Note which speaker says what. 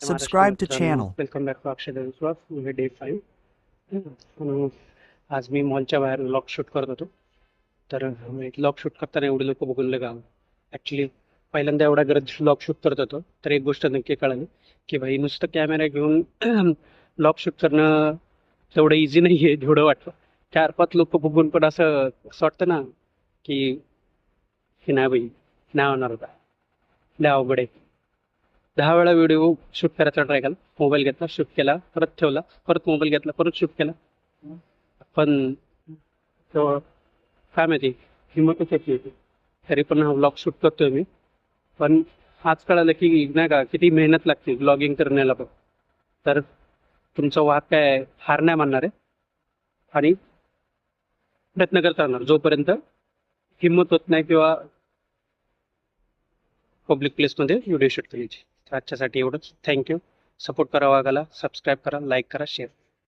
Speaker 1: Subscribe to channel.
Speaker 2: Welcome back to Akshay vlog. म्हणजे day 5. आज मी मॉलच्या बाहेर व्लॉग शूट करत होतो. तर व्लॉग शूट करताना एवढे लोक बघून गाव ॲक्च्युली पहिल्यांदा एवढा गरज व्लॉग शूट करत होतो. तर एक गोष्ट नक्की कळाली की भाई नुसतं कॅमेरा घेऊन व्लॉग शूट करणं तेवढं इझी नाही आहे जेवढं वाटतं. 4-5 लोक बघून पण असं वाटतं ना की नाही भाई नाही होणार होता, लय अवघड आहे. 10 वेळा व्हिडिओ शूट करायचा ट्राय केला, मोबाईल घेतला शूट केला, परत ठेवला, परत मोबाईल घेतला, परत शूट केला. पण तो काय माहिती हिंमतच येत होती. तरी पण हा व्लॉग शूट करतोय मी. पण आज कळालं की नाही का किती मेहनत लागते ब्लॉगिंग करण्याला पण. तर तुमचा वाद काय हार नाही मानणार आहे आणि प्रयत्न करत राहणार जोपर्यंत हिंमत होत नाही किंवा पब्लिक प्लेसमध्ये व्हिडिओ शूट करायची. तर आजच्यासाठी एवढंच. थँक्यू. सपोर्ट करा वाघाला, सबस्क्राईब करा, लाईक करा, शेअर.